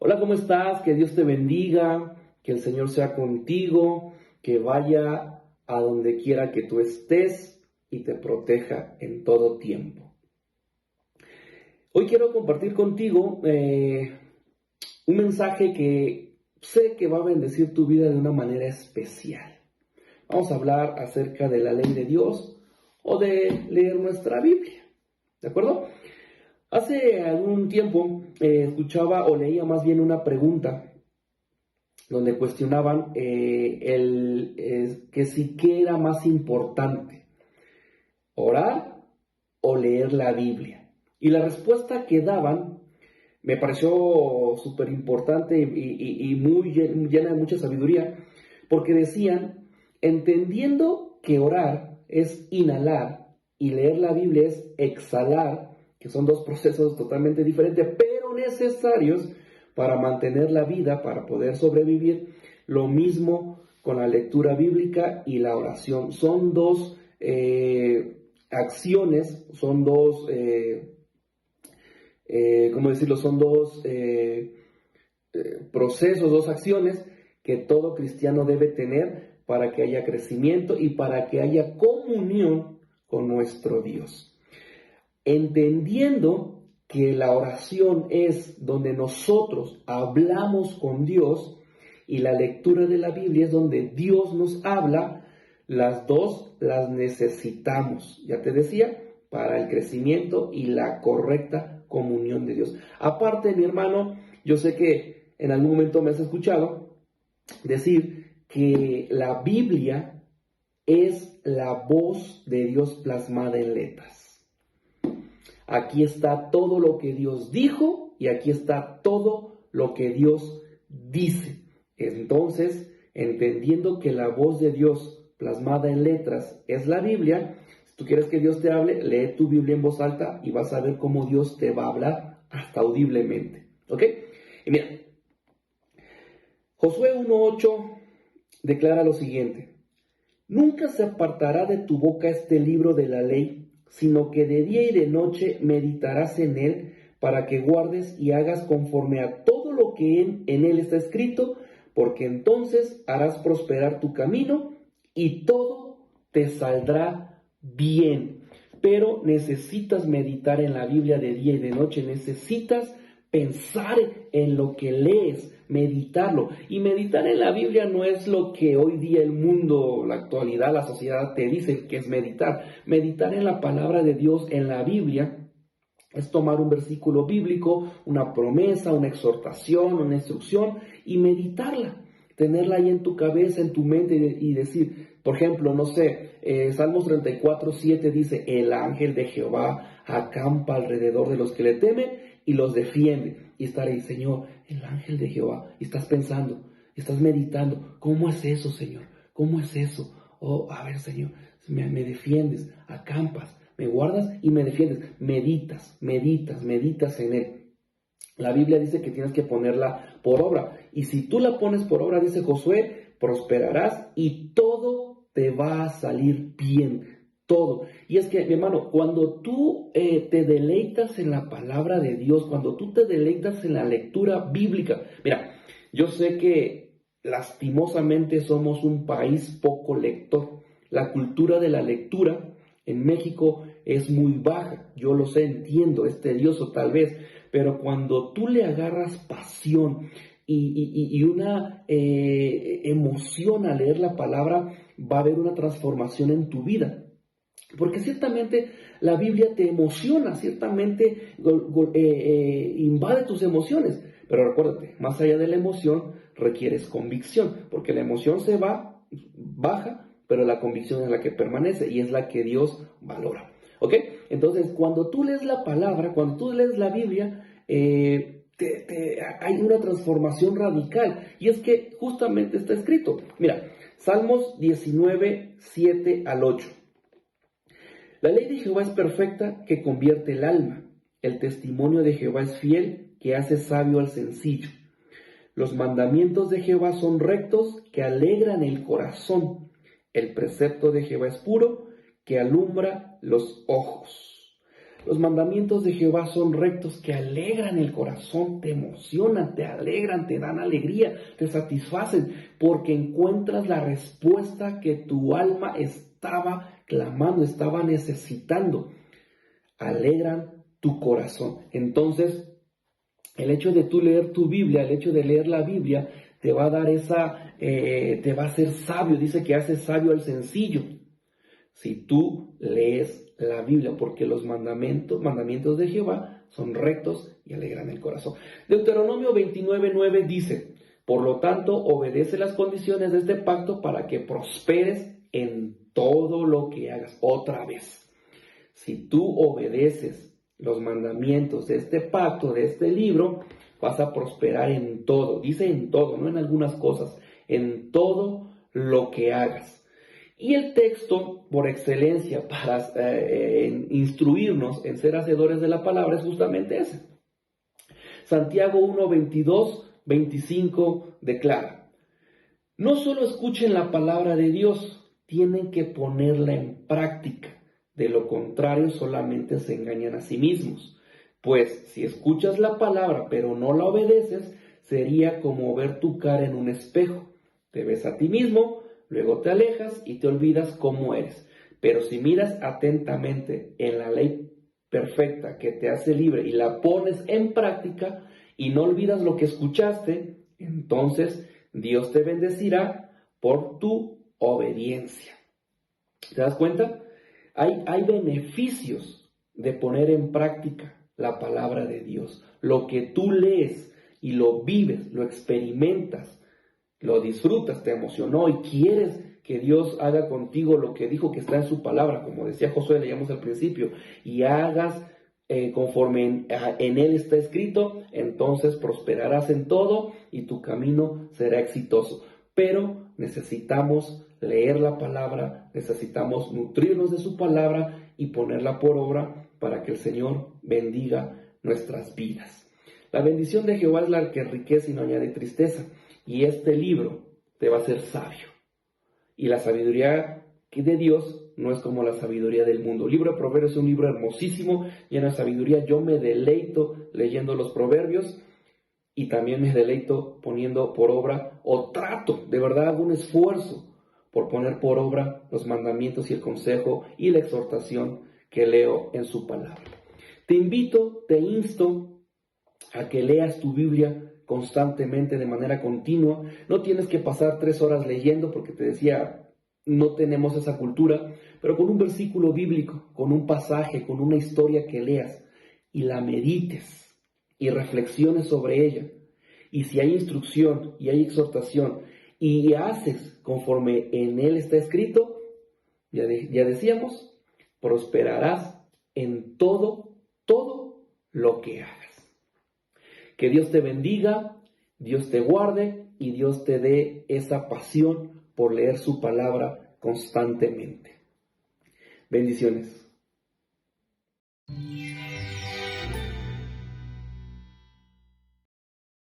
Hola, ¿cómo estás? Que Dios te bendiga, que el Señor sea contigo, que vaya a donde quiera que tú estés y te proteja en todo tiempo. Hoy quiero compartir contigo un mensaje que sé que va a bendecir tu vida de una manera especial. Vamos a hablar acerca de la ley de Dios o de leer nuestra Biblia, ¿de acuerdo? Hace algún tiempo escuchaba o leía más bien una pregunta donde cuestionaban qué era más importante, orar o leer la Biblia. Y la respuesta que daban me pareció súper importante y muy llena de mucha sabiduría, porque decían, entendiendo que orar es inhalar y leer la Biblia es exhalar, que son dos procesos totalmente diferentes, pero necesarios para mantener la vida, para poder sobrevivir. Lo mismo con la lectura bíblica y la oración. Son dos acciones, son dos, ¿cómo decirlo? Son dos procesos, dos acciones que todo cristiano debe tener para que haya crecimiento y para que haya comunión con nuestro Dios. Entendiendo que la oración es donde nosotros hablamos con Dios y la lectura de la Biblia es donde Dios nos habla, las dos las necesitamos, ya te decía, para el crecimiento y la correcta comunión de Dios. Aparte, mi hermano, yo sé que en algún momento me has escuchado decir que la Biblia es la voz de Dios plasmada en letras. Aquí está todo lo que Dios dijo y aquí está todo lo que Dios dice. Entonces, entendiendo que la voz de Dios plasmada en letras es la Biblia, si tú quieres que Dios te hable, lee tu Biblia en voz alta y vas a ver cómo Dios te va a hablar hasta audiblemente. ¿Ok? Y mira, Josué 1:8 declara lo siguiente: nunca se apartará de tu boca este libro de la ley, sino que de día y de noche meditarás en él, para que guardes y hagas conforme a todo lo que en él está escrito, porque entonces harás prosperar tu camino y todo te saldrá bien. Pero necesitas meditar en la Biblia de día y de noche, necesitas pensar en lo que lees, meditarlo. Y meditar en la Biblia no es lo que hoy día el mundo, la actualidad, la sociedad te dice que es meditar. Meditar en la palabra de Dios, en la Biblia, es tomar un versículo bíblico, una promesa, una exhortación, una instrucción y meditarla. Tenerla ahí en tu cabeza, en tu mente y decir, por ejemplo, no sé, Salmos 34:7 dice, el ángel de Jehová acampa alrededor de los que le temen y los defiende. Y estar ahí, Señor, el ángel de Jehová. Y estás pensando, estás meditando, ¿cómo es eso, Señor? ¿Cómo es eso? Oh, a ver, Señor, me defiendes, acampas, me guardas y me defiendes. Meditas en él. La Biblia dice que tienes que ponerla por obra. Y si tú la pones por obra, dice Josué, prosperarás y todo te va a salir bien. Todo. Y es que, mi hermano, cuando tú te deleitas en la palabra de Dios, cuando tú te deleitas en la lectura bíblica, mira, yo sé que lastimosamente somos un país poco lector. La cultura de la lectura en México es muy baja, yo lo sé, entiendo, es tedioso tal vez, pero cuando tú le agarras pasión y una emoción a leer la palabra, va a haber una transformación en tu vida. Porque ciertamente la Biblia te emociona, ciertamente invade tus emociones. Pero recuérdate, más allá de la emoción, requieres convicción, porque la emoción baja, pero la convicción es la que permanece y es la que Dios valora. ¿Ok? Entonces, cuando tú lees la palabra, cuando tú lees la Biblia, hay una transformación radical. Y es que justamente está escrito. Mira, Salmos 19:7-8. La ley de Jehová es perfecta, que convierte el alma. El testimonio de Jehová es fiel, que hace sabio al sencillo. Los mandamientos de Jehová son rectos, que alegran el corazón. El precepto de Jehová es puro, que alumbra los ojos. Los mandamientos de Jehová son rectos que alegran el corazón, te emocionan, te alegran, te dan alegría, te satisfacen, porque encuentras la respuesta que tu alma estaba clamando, estaba necesitando. Alegran tu corazón. Entonces, el hecho de tú leer tu Biblia, el hecho de leer la Biblia, te va a dar te va a hacer sabio. Dice que hace sabio al sencillo. Si tú lees la Biblia, porque los mandamientos de Jehová son rectos y alegran el corazón. Deuteronomio 29:9 dice: por lo tanto, obedece las condiciones de este pacto para que prosperes en todo lo que hagas. Otra vez, si tú obedeces los mandamientos de este pacto, de este libro, vas a prosperar en todo. Dice en todo, no en algunas cosas, en todo lo que hagas. Y el texto por excelencia para instruirnos en ser hacedores de la palabra es justamente ese. Santiago 1:22-25 declara: no solo escuchen la palabra de Dios, tienen que ponerla en práctica. De lo contrario, solamente se engañan a sí mismos. Pues si escuchas la palabra pero no la obedeces, sería como ver tu cara en un espejo. Te ves a ti mismo, luego te alejas y te olvidas cómo eres. Pero si miras atentamente en la ley perfecta que te hace libre y la pones en práctica y no olvidas lo que escuchaste, entonces Dios te bendecirá por tu obediencia. ¿Te das cuenta? Hay beneficios de poner en práctica la palabra de Dios. Lo que tú lees y lo vives, lo experimentas, lo disfrutas, te emocionó y quieres que Dios haga contigo lo que dijo que está en su palabra, como decía Josué, leíamos al principio, y hagas conforme en él está escrito, entonces prosperarás en todo y tu camino será exitoso. Pero necesitamos leer la palabra, necesitamos nutrirnos de su palabra y ponerla por obra para que el Señor bendiga nuestras vidas. La bendición de Jehová es la que enriquece y no añade tristeza. Y este libro te va a hacer sabio. Y la sabiduría de Dios no es como la sabiduría del mundo. El libro de Proverbios es un libro hermosísimo, lleno de sabiduría. Yo me deleito leyendo los Proverbios y también me deleito poniendo por obra, o trato, de verdad hago un esfuerzo por poner por obra los mandamientos y el consejo y la exhortación que leo en su palabra. Te invito, te insto a que leas tu Biblia constantemente, de manera continua. No tienes que pasar 3 horas leyendo, porque te decía, no tenemos esa cultura, pero con un versículo bíblico, con un pasaje, con una historia que leas y la medites y reflexiones sobre ella. Y si hay instrucción y hay exhortación y haces conforme en él está escrito, ya decíamos, prosperarás en todo lo que hagas. Que Dios te bendiga, Dios te guarde y Dios te dé esa pasión por leer su palabra constantemente. Bendiciones.